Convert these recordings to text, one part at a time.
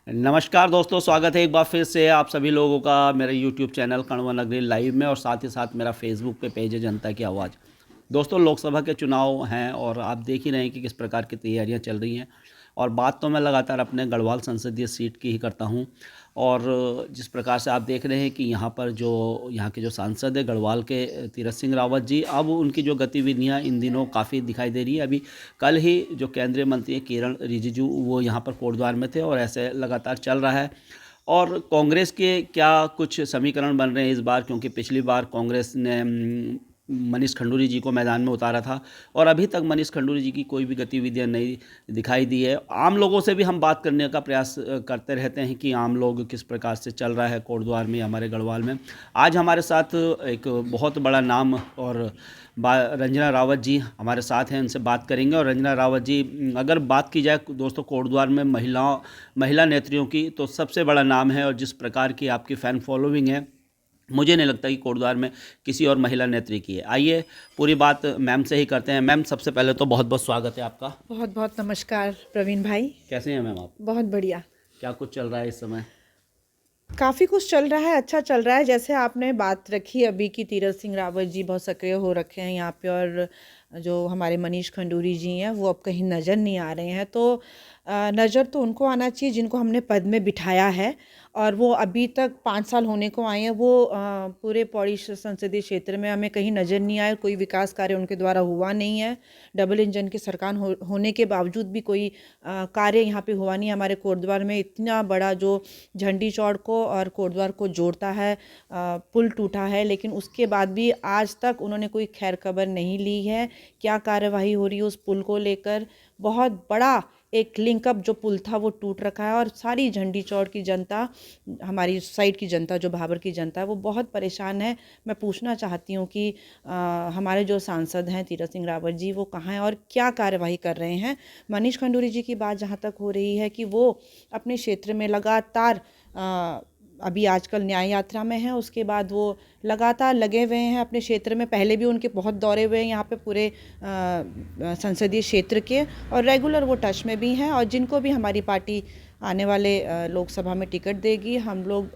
नमस्कार दोस्तों, स्वागत है एक बार फिर से आप सभी लोगों का मेरे YouTube चैनल कण्व नगरी लाइव में और साथ ही साथ मेरा फेसबुक पे पेज है जनता की आवाज़। दोस्तों, लोकसभा के चुनाव हैं और आप देख ही रहे हैं कि किस प्रकार की तैयारियां चल रही हैं। और बात तो मैं लगातार अपने गढ़वाल संसदीय सीट की ही करता हूं। और जिस प्रकार से आप देख रहे हैं कि यहाँ पर जो यहाँ के जो सांसद है गढ़वाल के तीरथ सिंह रावत जी, अब उनकी जो गतिविधियाँ इन दिनों काफ़ी दिखाई दे रही है। अभी कल ही जो केंद्रीय मंत्री हैं किरण रिजिजू, वो यहाँ पर कोटद्वार में थे और ऐसे लगातार चल रहा है। और कांग्रेस के क्या कुछ समीकरण बन रहे हैं इस बार, क्योंकि पिछली बार कांग्रेस ने मनीष खंडूरी जी को मैदान में उतारा था और अभी तक मनीष खंडूरी जी की कोई भी गतिविधियां नहीं दिखाई दी है। आम लोगों से भी हम बात करने का प्रयास करते रहते हैं कि आम लोग किस प्रकार से चल रहा है कोटद्वार में, हमारे गढ़वाल में। आज हमारे साथ एक बहुत बड़ा नाम और रंजना रावत जी हमारे साथ हैं, उनसे बात करेंगे। और रंजना रावत जी, अगर बात की जाए दोस्तों कोटद्वार में महिला नेत्रियों की, तो सबसे बड़ा नाम है। और जिस प्रकार की आपकी फ़ैन फॉलोइंग है, मुझे नहीं लगता कि कोटद्वार में किसी और महिला नेत्री की है। आइए पूरी बात मैम से ही करते हैं। मैम, सबसे पहले तो बहुत बहुत स्वागत है आपका। बहुत बहुत नमस्कार प्रवीण भाई। कैसे हैं मैम आप? बहुत बढ़िया। क्या कुछ चल रहा है इस समय? काफ़ी कुछ चल रहा है, अच्छा चल रहा है। जैसे आपने बात रखी अभी की, तीरथ सिंह रावत जी बहुत सक्रिय हो रखे हैं यहाँ पे, और जो हमारे मनीष खंडूरी जी हैं वो अब कहीं नज़र नहीं आ रहे हैं। तो नज़र तो उनको आना चाहिए जिनको हमने पद में बिठाया है, और वो अभी तक 5 साल होने को आए हैं। वो पूरे पौड़ी संसदीय क्षेत्र में हमें कहीं नज़र नहीं आए, कोई विकास कार्य उनके द्वारा हुआ नहीं है। डबल इंजन की सरकार होने के बावजूद भी कोई कार्य यहाँ पे हुआ नहीं। हमारे कोटद्वार में इतना बड़ा जो झंडी चौड़ को और कोटद्वार को जोड़ता है पुल टूटा है, लेकिन उसके बाद भी आज तक उन्होंने कोई खैर खबर नहीं ली है। क्या कार्यवाही हो रही है उस पुल को लेकर? बहुत बड़ा एक लिंकअप जो पुल था वो टूट रखा है, और सारी झंडी चौड़ की जनता, हमारी साइड की जनता, जो भाबर की जनता है, वो बहुत परेशान है। मैं पूछना चाहती हूँ कि हमारे जो सांसद हैं तीरथ सिंह रावत जी, वो कहाँ हैं और क्या कार्यवाही कर रहे हैं? मनीष खंडूरी जी की बात जहाँ तक हो रही है कि वो अपने क्षेत्र में लगातार अभी आजकल न्याय यात्रा में है, उसके बाद वो लगातार लगे हुए हैं अपने क्षेत्र में। पहले भी उनके बहुत दौरे हुए हैं यहाँ पे पूरे संसदीय क्षेत्र के, और रेगुलर वो टच में भी हैं। और जिनको भी हमारी पार्टी आने वाले लोकसभा में टिकट देगी, हम लोग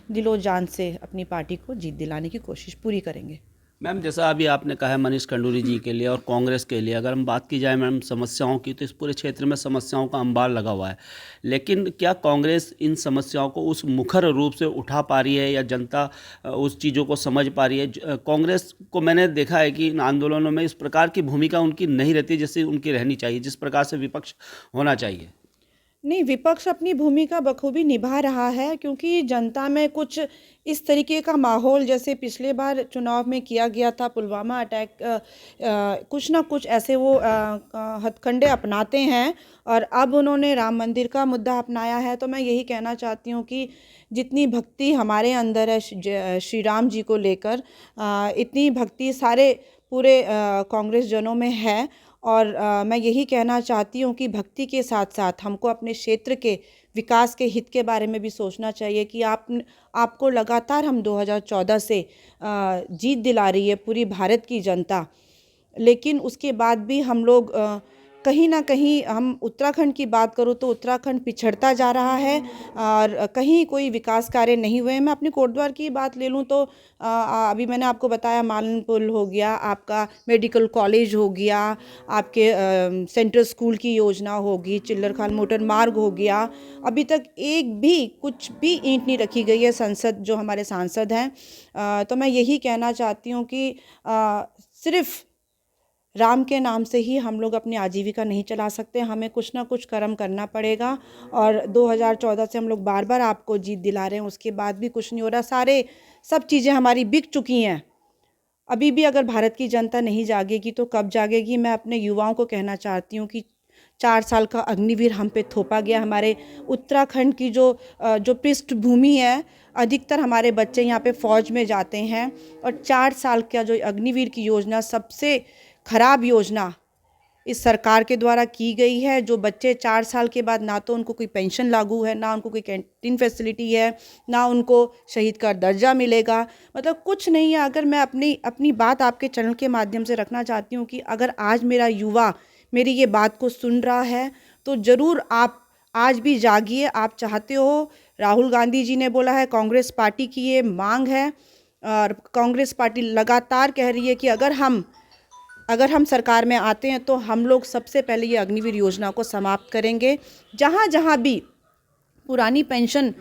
दिलो जान से अपनी पार्टी को जीत दिलाने की कोशिश पूरी करेंगे। मैम, जैसा अभी आपने कहा है मनीष खंडूरी जी के लिए और कांग्रेस के लिए, अगर हम बात की जाए मैम समस्याओं की, तो इस पूरे क्षेत्र में समस्याओं का अंबार लगा हुआ है। लेकिन क्या कांग्रेस इन समस्याओं को उस मुखर रूप से उठा पा रही है या जनता उस चीज़ों को समझ पा रही है? कांग्रेस को मैंने देखा है कि इन आंदोलनों में इस प्रकार की भूमिका उनकी नहीं रहती जैसे उनकी रहनी चाहिए, जिस प्रकार से विपक्ष होना चाहिए। नहीं, विपक्ष अपनी भूमिका बखूबी निभा रहा है, क्योंकि जनता में कुछ इस तरीके का माहौल, जैसे पिछले बार चुनाव में किया गया था पुलवामा अटैक, कुछ ना कुछ ऐसे वो हथकंडे अपनाते हैं, और अब उन्होंने राम मंदिर का मुद्दा अपनाया है। तो मैं यही कहना चाहती हूँ कि जितनी भक्ति हमारे अंदर है श्री राम जी को लेकर, इतनी भक्ति सारे पूरे कांग्रेस जनों में है। और मैं यही कहना चाहती हूँ कि भक्ति के साथ साथ हमको अपने क्षेत्र के विकास के हित के बारे में भी सोचना चाहिए कि आपको लगातार हम 2014 से जीत दिला रही है पूरी भारत की जनता, लेकिन उसके बाद भी हम लोग कहीं ना कहीं, हम उत्तराखंड की बात करूँ तो उत्तराखंड पिछड़ता जा रहा है, और कहीं कोई विकास कार्य नहीं हुए हैं। मैं अपनी कोटद्वार की बात ले लूँ तो अभी मैंने आपको बताया, मालन पुल हो गया, आपका मेडिकल कॉलेज हो गया, आपके सेंट्रल स्कूल की योजना होगी, चिल्लर खान मोटर मार्ग हो गया। अभी तक एक भी कुछ भी ईंट नहीं रखी गई है संसद, जो हमारे सांसद हैं। तो मैं यही कहना चाहती हूँ कि सिर्फ राम के नाम से ही हम लोग अपनी आजीविका नहीं चला सकते, हमें कुछ ना कुछ कर्म करना पड़ेगा। और 2014 से हम लोग बार बार आपको जीत दिला रहे हैं, उसके बाद भी कुछ नहीं हो रहा। सब चीज़ें हमारी बिक चुकी हैं। अभी भी अगर भारत की जनता नहीं जागेगी तो कब जागेगी? मैं अपने युवाओं को कहना चाहती हूँ कि 4 साल का अग्निवीर हम पे थोपा गया। हमारे उत्तराखंड की जो पृष्ठभूमि है, अधिकतर हमारे बच्चे यहाँ पे फ़ौज में जाते हैं, और 4 साल का जो अग्निवीर की योजना, सबसे खराब योजना इस सरकार के द्वारा की गई है। जो बच्चे 4 साल के बाद, ना तो उनको कोई पेंशन लागू है, ना उनको कोई कैंटीन फैसिलिटी है, ना उनको शहीद का दर्जा मिलेगा, मतलब कुछ नहीं है। अगर मैं अपनी बात आपके चैनल के माध्यम से रखना चाहती हूँ कि अगर आज मेरा युवा मेरी ये बात को सुन रहा है, तो ज़रूर आप आज भी जागिए, आप चाहते हो। राहुल गांधी जी ने बोला है, कांग्रेस पार्टी की ये मांग है और कांग्रेस पार्टी लगातार कह रही है कि अगर हम सरकार में आते हैं तो हम लोग सबसे पहले ये अग्निवीर योजना को समाप्त करेंगे। जहाँ जहाँ भी पुरानी पेंशन,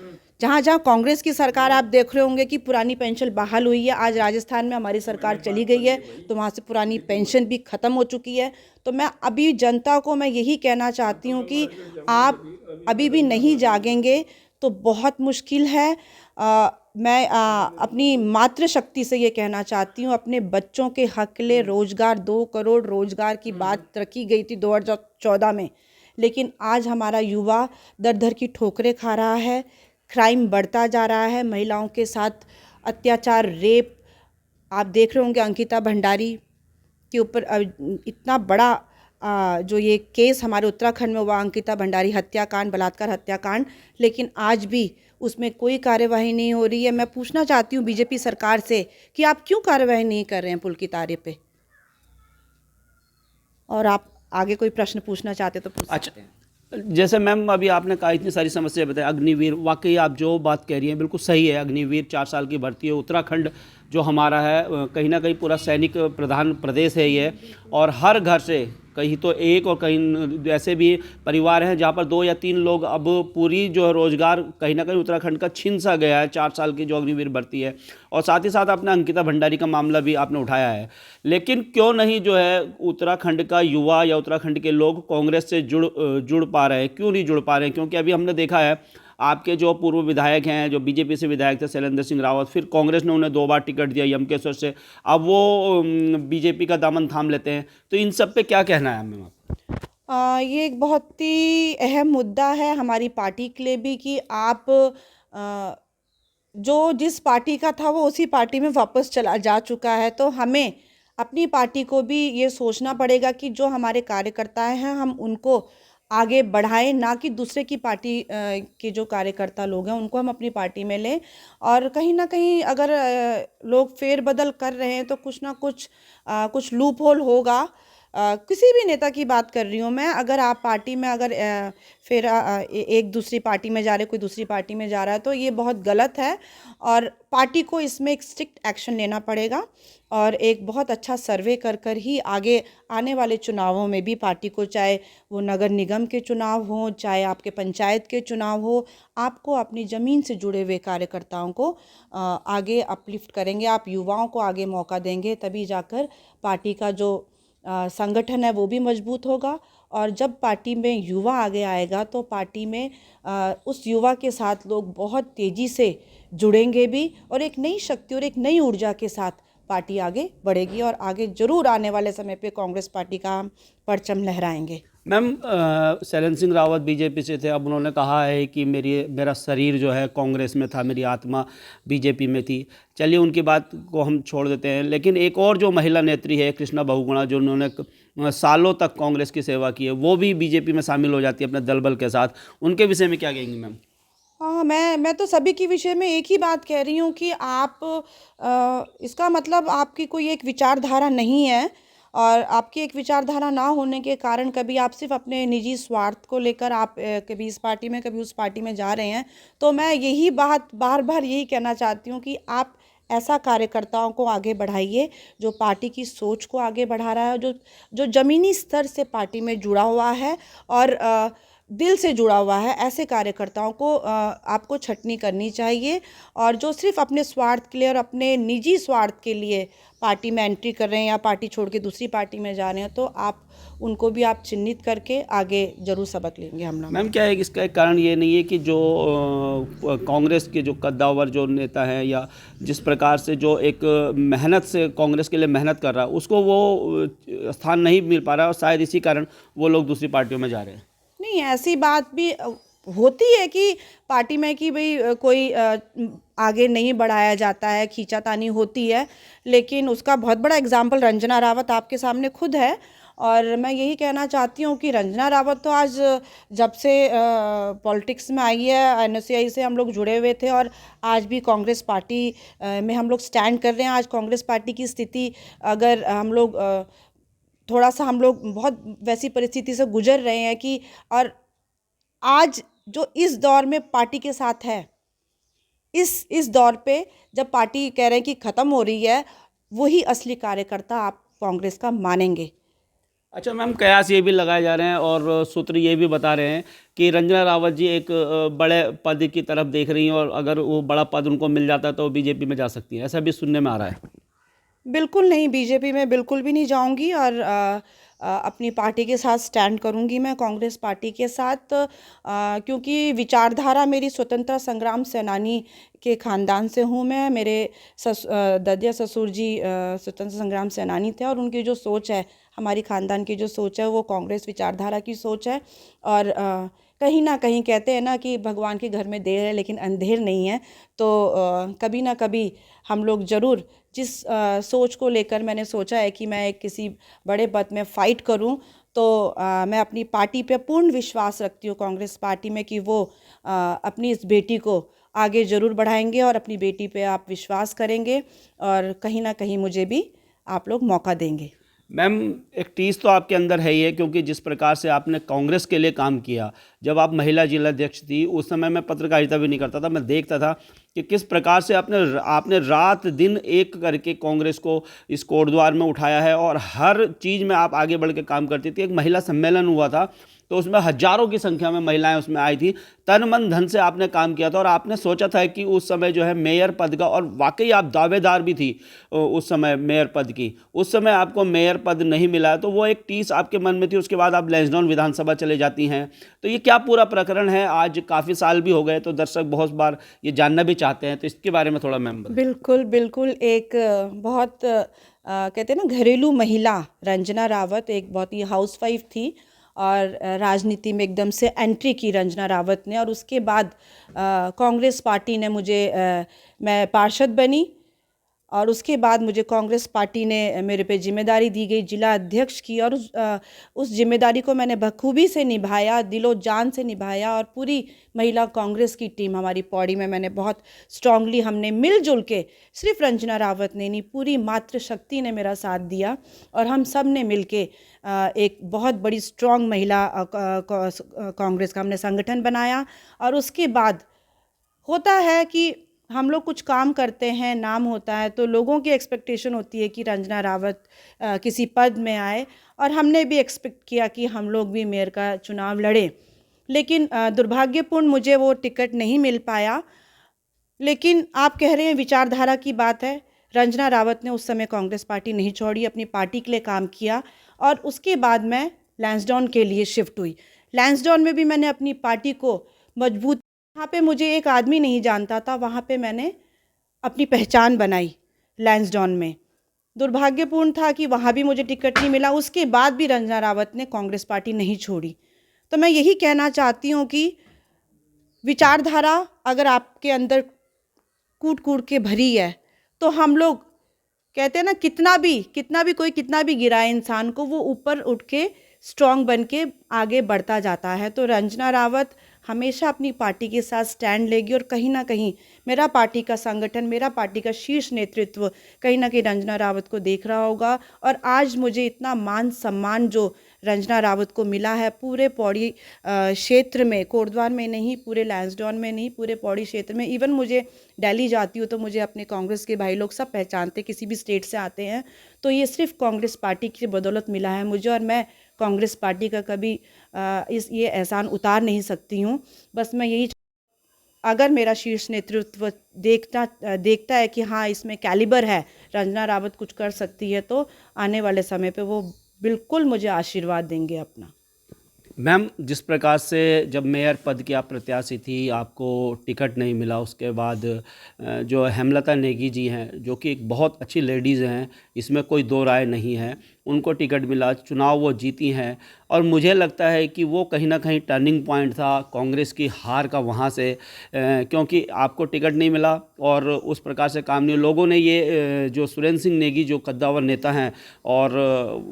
जहाँ जहाँ कांग्रेस की सरकार आप देख रहे होंगे कि पुरानी पेंशन बहाल हुई है, आज राजस्थान में हमारी सरकार चली गई है तो वहाँ से पुरानी पेंशन भी ख़त्म हो चुकी है। तो मैं अभी जनता को मैं यही कहना चाहती हूँ कि आप अभी भी नहीं जागेंगे तो बहुत मुश्किल है। मैं अपनी मातृशक्ति से ये कहना चाहती हूँ, अपने बच्चों के हक के लिए रोज़गार, 2 करोड़ रोज़गार की बात रखी गई थी 2014 में, लेकिन आज हमारा युवा दर दर की ठोकरें खा रहा है, क्राइम बढ़ता जा रहा है, महिलाओं के साथ अत्याचार, रेप। आप देख रहे होंगे अंकिता भंडारी के ऊपर इतना बड़ा जो ये केस हमारे उत्तराखंड में हुआ, अंकिता भंडारी हत्याकांड, बलात्कार हत्याकांड, लेकिन आज भी उसमें कोई कार्यवाही नहीं हो रही है। मैं पूछना चाहती हूँ बीजेपी सरकार से कि आप क्यों कार्यवाही नहीं कर रहे हैं पुल की तारे पे? और आप आगे कोई प्रश्न पूछना चाहते तो पूछ सकते हैं। जैसे मैम अभी आपने कहा इतनी सारी समस्या बताई, अग्निवीर वाकई आप जो बात कह रही हैं बिल्कुल सही है। अग्निवीर 4 साल की भर्ती है। उत्तराखंड जो हमारा है कहीं ना कहीं पूरा सैनिक प्रधान प्रदेश है ये, और हर घर से कहीं तो एक और कहीं ऐसे भी परिवार हैं जहाँ पर 2 या 3 लोग अब पूरी जो है रोज़गार कहीं ना कहीं उत्तराखंड का छीन सा गया है 4 साल की जो अग्निवीर भर्ती है। और साथ ही साथ आपने अंकिता भंडारी का मामला भी आपने उठाया है। लेकिन क्यों नहीं जो है उत्तराखंड का युवा या उत्तराखंड के लोग कांग्रेस से जुड़ पा रहे हैं? क्यों नहीं जुड़ पा रहे हैं? क्योंकि अभी हमने देखा है आपके जो पूर्व विधायक हैं, जो बीजेपी से विधायक थे, शैलेंद्र सिंह रावत, फिर कांग्रेस ने उन्हें 2 बार टिकट दिया यमकेश्वर से, अब वो बीजेपी का दामन थाम लेते हैं। तो इन सब पे क्या कहना है मैम आपका? ये एक बहुत ही अहम मुद्दा है हमारी पार्टी के लिए भी कि आप जो जिस पार्टी का था वो उसी पार्टी में वापस चला जा चुका है, तो हमें अपनी पार्टी को भी ये सोचना पड़ेगा कि जो हमारे कार्यकर्ता हैं हम उनको आगे बढ़ाएं, ना कि दूसरे की पार्टी के जो कार्यकर्ता लोग हैं उनको हम अपनी पार्टी में लें। और कहीं ना कहीं अगर लोग फेरबदल कर रहे हैं तो कुछ ना कुछ लूप होल होगा। किसी भी नेता की बात कर रही हूँ मैं, अगर आप पार्टी में अगर फिर एक दूसरी पार्टी में जा रहे, कोई दूसरी पार्टी में जा रहा है तो ये बहुत गलत है और पार्टी को इसमें एक स्ट्रिक्ट एक्शन लेना पड़ेगा और एक बहुत अच्छा सर्वे कर कर ही आगे आने वाले चुनावों में भी पार्टी को, चाहे वो नगर निगम के चुनाव हों, चाहे आपके पंचायत के चुनाव हो, आपको अपनी ज़मीन से जुड़े हुए कार्यकर्ताओं को आगे अपलिफ्ट करेंगे। आप युवाओं को आगे मौका देंगे तभी जाकर पार्टी का जो संगठन है वो भी मजबूत होगा। और जब पार्टी में युवा आगे आएगा तो पार्टी में उस युवा के साथ लोग बहुत तेज़ी से जुड़ेंगे भी और एक नई शक्ति और एक नई ऊर्जा के साथ पार्टी आगे बढ़ेगी और आगे जरूर आने वाले समय पे कांग्रेस पार्टी का हम परचम लहराएंगे। मैम शैलेंद्र सिंह रावत बीजेपी से थे, अब उन्होंने कहा है कि मेरा शरीर जो है कांग्रेस में था, मेरी आत्मा बीजेपी में थी। चलिए उनकी बात को हम छोड़ देते हैं, लेकिन एक और जो महिला नेत्री है कृष्णा बहुगुणा, जो उन्होंने सालों तक कांग्रेस की सेवा की है, वो भी बीजेपी में शामिल हो जाती है अपने दल बल के साथ। उनके विषय में क्या कहेंगी मैम? हाँ, मैं तो सभी के विषय में एक ही बात कह रही हूँ कि आप इसका मतलब आपकी कोई एक विचारधारा नहीं है और आपकी एक विचारधारा ना होने के कारण कभी आप सिर्फ अपने निजी स्वार्थ को लेकर आप कभी इस पार्टी में कभी उस पार्टी में जा रहे हैं। तो मैं यही बात बार बार यही कहना चाहती हूँ कि आप ऐसा कार्यकर्ताओं को आगे बढ़ाइए जो पार्टी की सोच को आगे बढ़ा रहा है, जो जो ज़मीनी स्तर से पार्टी में जुड़ा हुआ है और दिल से जुड़ा हुआ है। ऐसे कार्यकर्ताओं को आपको छटनी करनी चाहिए और जो सिर्फ अपने स्वार्थ के लिए और अपने निजी स्वार्थ के लिए पार्टी में एंट्री कर रहे हैं या पार्टी छोड़ के दूसरी पार्टी में जा रहे हैं, तो आप उनको भी आप चिन्हित करके आगे जरूर सबक लेंगे हम लोग। मैम क्या है, इसका एक कारण ये नहीं है कि जो कांग्रेस के जो कद्दावर जो नेता हैं या जिस प्रकार से जो एक मेहनत से कांग्रेस के लिए मेहनत कर रहा है उसको वो स्थान नहीं मिल पा रहा है और शायद इसी कारण वो लोग दूसरी पार्टियों में जा रहे हैं? नहीं, ऐसी बात भी होती है कि पार्टी में कि भाई कोई आगे नहीं बढ़ाया जाता है, खींचातानी होती है, लेकिन उसका बहुत बड़ा एग्जाम्पल रंजना रावत आपके सामने खुद है। और मैं यही कहना चाहती हूँ कि रंजना रावत तो आज जब से पॉलिटिक्स में आई है, एनएसयूआई से हम लोग जुड़े हुए थे और आज भी कांग्रेस पार्टी में हम लोग स्टैंड कर रहे हैं। आज कांग्रेस पार्टी की स्थिति अगर हम लोग थोड़ा सा हम लोग बहुत वैसी परिस्थिति से गुजर रहे हैं कि और आज जो इस दौर में पार्टी के साथ है, इस दौर पे जब पार्टी कह रहे हैं कि ख़त्म हो रही है, वही असली कार्यकर्ता आप कांग्रेस का मानेंगे। अच्छा मैम, कयास ये भी लगाए जा रहे हैं और सूत्र ये भी बता रहे हैं कि रंजना रावत जी एक बड़े पद की तरफ देख रही हैं और अगर वो बड़ा पद उनको मिल जाता है तो बीजेपी में जा सकती हैं, ऐसा भी सुनने में आ रहा है। बिल्कुल नहीं, बीजेपी में बिल्कुल भी नहीं जाऊंगी और अपनी पार्टी के साथ स्टैंड करूंगी मैं, कांग्रेस पार्टी के साथ, क्योंकि विचारधारा मेरी स्वतंत्रता संग्राम सेनानी के ख़ानदान से हूँ मैं। मेरे ददिया ससुर जी स्वतंत्रता संग्राम सेनानी थे और उनकी जो सोच है, हमारी ख़ानदान की जो सोच है वो कांग्रेस विचारधारा की सोच है। और कहीं ना कहीं कहते हैं ना कि भगवान के घर में देर है लेकिन अंधेर नहीं है, तो कभी ना कभी हम लोग ज़रूर जिस सोच को लेकर मैंने सोचा है कि मैं एक किसी बड़े पद में फ़ाइट करूं, तो मैं अपनी पार्टी पे पूर्ण विश्वास रखती हूँ, कांग्रेस पार्टी में, कि वो अपनी इस बेटी को आगे ज़रूर बढ़ाएंगे और अपनी बेटी पे आप विश्वास करेंगे और कहीं ना कहीं मुझे भी आप लोग मौका देंगे। मैम, एक टीस तो आपके अंदर है ही है, क्योंकि जिस प्रकार से आपने कांग्रेस के लिए काम किया, जब आप महिला जिला अध्यक्ष थी उस समय मैं पत्रकारिता भी नहीं करता था, मैं देखता था कि किस प्रकार से आपने रात दिन एक करके कांग्रेस को इस कोटद्वार में उठाया है और हर चीज़ में आप आगे बढ़ के काम करती थी। एक महिला सम्मेलन हुआ था तो उसमें हजारों की संख्या में महिलाएं उसमें आई थी, तन मन धन से आपने काम किया था और आपने सोचा था कि उस समय जो है मेयर पद का, और वाकई आप दावेदार भी थी उस समय मेयर पद की। उस समय आपको मेयर पद नहीं मिला तो वो एक टीस आपके मन में थी। उसके बाद आप लैंसडाउन विधानसभा चले जाती हैं, तो ये क्या पूरा प्रकरण है? आज काफ़ी साल भी हो गए तो दर्शक बहुत बार ये जानना भी चाहते हैं, तो इसके बारे में थोड़ा मैम बताएं। बिल्कुल बिल्कुल, एक बहुत कहते हैं ना घरेलू महिला रंजना रावत एक बहुत ही हाउसवाइफ थी और राजनीति में एकदम से एंट्री की रंजना रावत ने, और उसके बाद कांग्रेस पार्टी ने मुझे मैं पार्षद बनी और उसके बाद मुझे कांग्रेस पार्टी ने मेरे पे जिम्मेदारी दी गई जिला अध्यक्ष की, और उस जिम्मेदारी को मैंने बखूबी से निभाया, दिलो जान से निभाया। और पूरी महिला कांग्रेस की टीम हमारी पौड़ी में मैंने बहुत स्ट्रांगली, हमने मिलजुल के, सिर्फ रंजना रावत ने नहीं, पूरी मातृशक्ति ने मेरा साथ दिया और हम सब ने मिल के एक बहुत बड़ी स्ट्रांग महिला कांग्रेस का हमने संगठन बनाया। और उसके बाद होता है कि हम लोग कुछ काम करते हैं, नाम होता है, तो लोगों की एक्सपेक्टेशन होती है कि रंजना रावत किसी पद में आए, और हमने भी एक्सपेक्ट किया कि हम लोग भी मेयर का चुनाव लड़ें। लेकिन दुर्भाग्यपूर्ण मुझे वो टिकट नहीं मिल पाया। लेकिन आप कह रहे हैं विचारधारा की बात है, रंजना रावत ने उस समय कांग्रेस पार्टी नहीं छोड़ी, अपनी पार्टी के लिए काम किया और उसके बाद मैं लैंसडाउन के लिए शिफ्ट हुई। लैंसडाउन में भी मैंने अपनी पार्टी को मजबूत, वहाँ पे मुझे एक आदमी नहीं जानता था, वहाँ पे मैंने अपनी पहचान बनाई लैंसडाउन में। दुर्भाग्यपूर्ण था कि वहाँ भी मुझे टिकट नहीं मिला, उसके बाद भी रंजना रावत ने कांग्रेस पार्टी नहीं छोड़ी। तो मैं यही कहना चाहती हूँ कि विचारधारा अगर आपके अंदर कूट कूट के भरी है, तो हम लोग कहते हैं ना, कितना भी कोई कितना भी गिराए इंसान को, वो ऊपर उठ के स्ट्रांग बन के आगे बढ़ता जाता है। तो रंजना रावत हमेशा अपनी पार्टी के साथ स्टैंड लेगी और कहीं ना कहीं मेरा पार्टी का संगठन, मेरा पार्टी का शीर्ष नेतृत्व कहीं ना कहीं रंजना रावत को देख रहा होगा। और आज मुझे इतना मान सम्मान जो रंजना रावत को मिला है पूरे पौड़ी क्षेत्र में, कोटद्वार में नहीं, पूरे लैंसडाउन में नहीं, पूरे पौड़ी क्षेत्र में, इवन मुझे दिल्ली जाती हूँ तो मुझे अपने कांग्रेस के भाई लोग सब पहचानते, किसी भी स्टेट से आते हैं, तो ये सिर्फ कांग्रेस पार्टी की बदौलत मिला है मुझे। और मैं कांग्रेस पार्टी का कभी ये एहसान उतार नहीं सकती हूँ। बस मैं यही, अगर मेरा शीर्ष नेतृत्व देखता है कि हाँ इसमें कैलिबर है, रंजना रावत कुछ कर सकती है, तो आने वाले समय पे वो बिल्कुल मुझे आशीर्वाद देंगे अपना। मैम, जिस प्रकार से जब मेयर पद की आप प्रत्याशी थी, आपको टिकट नहीं मिला, उसके बाद जो हेमलता नेगी जी हैं, जो कि एक बहुत अच्छी लेडीज़ हैं, इसमें कोई दो राय नहीं है, उनको टिकट मिला, चुनाव वो जीती हैं, और मुझे लगता है कि वो कहीं ना कहीं टर्निंग पॉइंट था कांग्रेस की हार का वहाँ से, क्योंकि आपको टिकट नहीं मिला और उस प्रकार से काम नहीं, लोगों ने ये जो सुरेंद्र सिंह नेगी जो कद्दावर नेता हैं और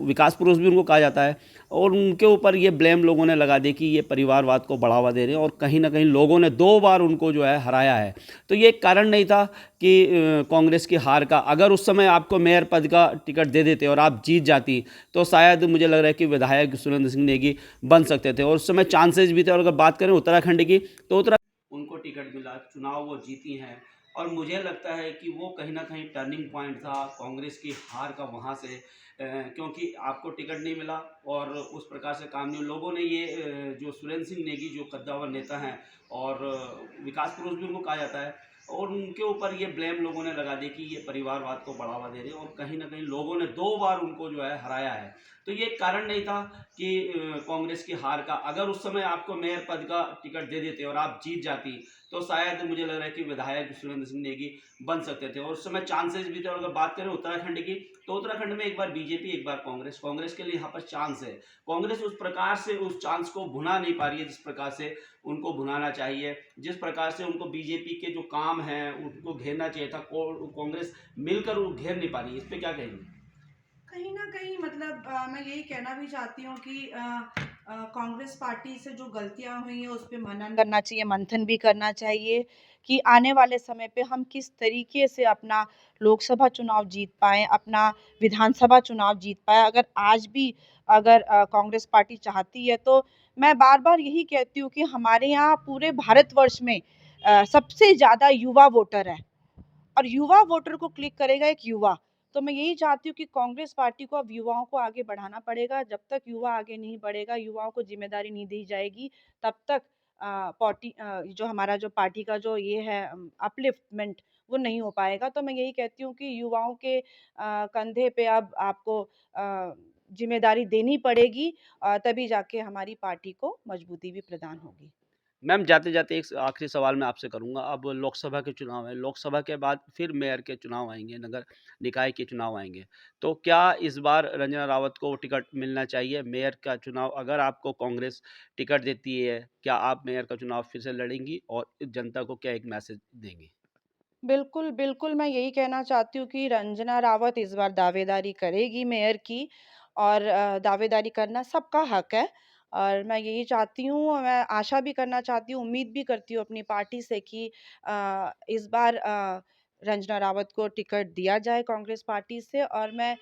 विकास पुरुष भी उनको कहा जाता है, और उनके ऊपर ये ब्लेम लोगों ने लगा दी कि ये परिवारवाद को बढ़ावा दे रहे हैं, और कहीं ना कहीं लोगों ने 2 बार उनको जो है हराया है। तो ये एक कारण नहीं था कि कांग्रेस की हार का, अगर उस समय आपको मेयर पद का टिकट दे देते और आप जीत जाती जाती तो शायद मुझे लग रहा है कि विधायक सुरेंद्र सिंह नेगी बन सकते थे, और उस समय चांसेस भी थे। और अगर बात करें उत्तराखंड की, तो उत्तराखंड उनको टिकट मिला, चुनाव वो जीती हैं, और मुझे लगता है कि वो कहीं ना कहीं टर्निंग पॉइंट था कांग्रेस की हार का वहाँ से, क्योंकि आपको टिकट नहीं मिला और उस प्रकार से काम नहीं, लोगों ने ये जो सुरेंद्र सिंह नेगी जो कद्दावर नेता हैं और विकास पुरुष भी उनको कहा जाता है, और उनके ऊपर ये ब्लेम लोगों ने लगा दी कि ये परिवारवाद को बढ़ावा दे रहे हैं, और कहीं ना कहीं लोगों ने 2 बार उनको जो है हराया है। तो ये कारण नहीं था कि कांग्रेस की हार का। अगर उस समय आपको मेयर पद का टिकट दे देते और आप जीत जाती, तो शायद मुझे लग रहा है कि विधायक सुरेंद्र सिंह नेगी बन सकते थे, और उस समय चांसेस भी थे। और अगर बात करें उत्तराखंड की, तो उत्तराखंड में एक बार बीजेपी एक बार कांग्रेस, कांग्रेस के लिए यहाँ पर चांस है। कांग्रेस उस प्रकार से उस चांस को भुना नहीं पा रही है जिस प्रकार से उनको भुनाना चाहिए, जिस प्रकार से उनको बीजेपी के जो काम हैं उनको घेरना चाहिए था, कांग्रेस मिलकर वो घेर नहीं पा रही है। इस पर क्या कहेंगे? कहीं न कहीं मतलब मैं यही कहना भी चाहती हूँ कि कांग्रेस पार्टी से जो गलतियाँ हुई हैं उस पे मनन करना चाहिए, मंथन भी करना चाहिए कि आने वाले समय पे हम किस तरीके से अपना लोकसभा चुनाव जीत पाएँ, अपना विधानसभा चुनाव जीत पाएँ। अगर आज भी अगर कांग्रेस पार्टी चाहती है, तो मैं बार-बार यही कहती हूँ कि हमारे यहाँ पूरे भारतवर्ष में सबसे ज़्यादा युवा वोटर है। और युवा वोटर को क्लिक करेगा एक युवा। तो मैं यही चाहती हूँ कि कांग्रेस पार्टी को अब युवाओं को आगे बढ़ाना पड़ेगा। जब तक युवा आगे नहीं बढ़ेगा, युवाओं को ज़िम्मेदारी नहीं दी जाएगी, तब तक जो हमारा जो पार्टी का जो ये है अपलिफ्टमेंट, वो नहीं हो पाएगा। तो मैं यही कहती हूँ कि युवाओं के कंधे पे अब आपको ज़िम्मेदारी देनी पड़ेगी, तभी जाके हमारी पार्टी को मजबूती भी प्रदान होगी। मैम, जाते-जाते एक आखिरी सवाल मैं आपसे करूँगा। अब लोकसभा के चुनाव हैं, लोकसभा के बाद फिर मेयर के चुनाव आएँगे, नगर निकाय के चुनाव आएँगे। तो क्या इस बार रंजना रावत को टिकट मिलना चाहिए? मेयर का चुनाव अगर आपको कांग्रेस टिकट देती है, क्या आप मेयर का चुनाव फिर से लड़ेंगी और जनता को क्या एक मैसेज देंगी? बिल्कुल, बिल्कुल, मैं यही कहना चाहती हूँ कि रंजना रावत इस बार दावेदारी करेगी मेयर की, और दावेदारी करना सबका हक है, और मैं यही चाहती हूँ, मैं आशा भी करना चाहती हूँ, उम्मीद भी करती हूँ अपनी पार्टी से कि इस बार रंजना रावत को टिकट दिया जाए कांग्रेस पार्टी से, और मैं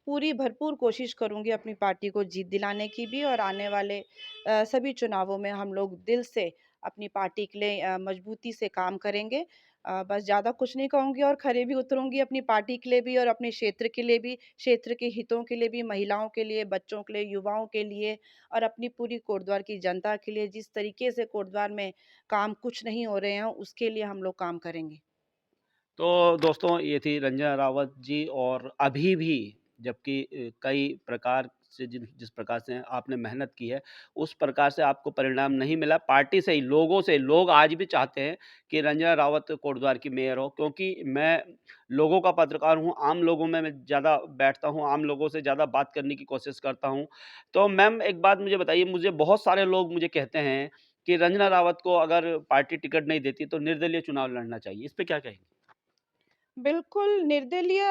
पूरी भरपूर कोशिश करूँगी अपनी पार्टी को जीत दिलाने की भी, और आने वाले सभी चुनावों में हम लोग दिल से अपनी पार्टी के लिए मजबूती से काम करेंगे। बस ज़्यादा कुछ नहीं कहूँगी, और खरे भी उतरूँगी अपनी पार्टी के लिए भी और अपने क्षेत्र के लिए भी, क्षेत्र के हितों के लिए भी, महिलाओं के लिए, बच्चों के लिए, युवाओं के लिए, और अपनी पूरी कोटद्वार की जनता के लिए। जिस तरीके से कोटद्वार में काम कुछ नहीं हो रहे हैं, उसके लिए हम लोग काम करेंगे। तो दोस्तों, ये थी रंजना रावत जी, और अभी भी जबकि कई प्रकार से जिस प्रकार से आपने मेहनत की है, उस प्रकार से आपको परिणाम नहीं मिला। पार्टी से ही, लोगों से, लोग आज भी चाहते हैं कि रंजना रावत कोटद्वार की मेयर हो, क्योंकि मैं लोगों का पत्रकार हूँ, आम लोगों में मैं ज़्यादा बैठता हूँ, आम लोगों से ज़्यादा बात करने की कोशिश करता हूँ। तो मैम, एक बात मुझे बताइए, मुझे बहुत सारे लोग मुझे कहते हैं कि रंजना रावत को अगर पार्टी टिकट नहीं देती तो निर्दलीय चुनाव लड़ना चाहिए। इस पे क्या कहेंगे? बिल्कुल, निर्दलीय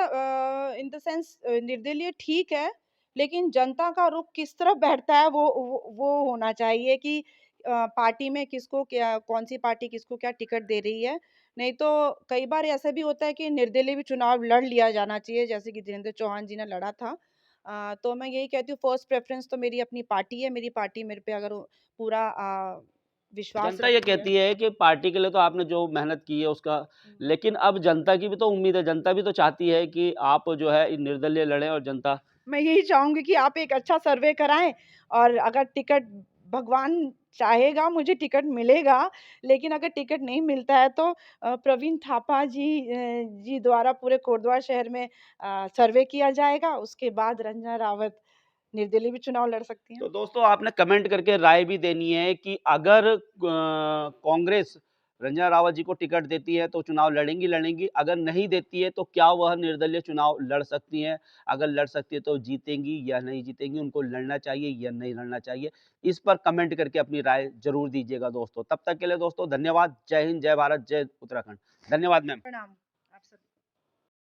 इन द सेंस निर्दलीय ठीक है, लेकिन जनता का रुख किस तरफ बैठता है, वो होना चाहिए कि पार्टी में किसको क्या, कौन-सी पार्टी किसको क्या टिकट दे रही है। नहीं तो कई बार ऐसा भी होता है कि निर्दलीय भी चुनाव लड़ लिया जाना चाहिए, जैसे कि धीरेन्द्र चौहान जी ने लड़ा था। तो मैं यही कहती हूँ, फर्स्ट प्रेफ़रेंस तो मेरी अपनी पार्टी है, मेरी पार्टी मेरे पे अगर पूरा विश्वास जनता ये रखती है। कहती है कि पार्टी के लिए तो आपने जो मेहनत की है उसका, हुँ। लेकिन अब जनता की भी तो उम्मीद है, जनता भी तो चाहती है कि आप जो है निर्दलीय लड़ें, और जनता। मैं यही चाहूँगी कि आप एक अच्छा सर्वे कराएँ, और अगर टिकट, भगवान चाहेगा मुझे टिकट मिलेगा, लेकिन अगर टिकट नहीं मिलता है तो प्रवीण थापा जी द्वारा पूरे कोटद्वार शहर में सर्वे किया जाएगा, उसके बाद रंजना रावत निर्दलीय भी चुनाव लड़ सकती हैं। तो दोस्तों, आपने कमेंट करके राय भी देनी है कि अगर कांग्रेस रंजना रावत जी को टिकट देती है तो चुनाव लड़ेंगी लड़ेंगी, अगर नहीं देती है तो क्या वह निर्दलीय चुनाव लड़ सकती हैं? अगर लड़ सकती है तो जीतेंगी या नहीं जीतेंगी, उनको लड़ना चाहिए या नहीं लड़ना चाहिए? इस पर कमेंट करके अपनी राय ज़रूर दीजिएगा दोस्तों। तब तक के लिए दोस्तों धन्यवाद। जय हिंद, जय भारत, जय उत्तराखंड। धन्यवाद मैम। प्रणाम।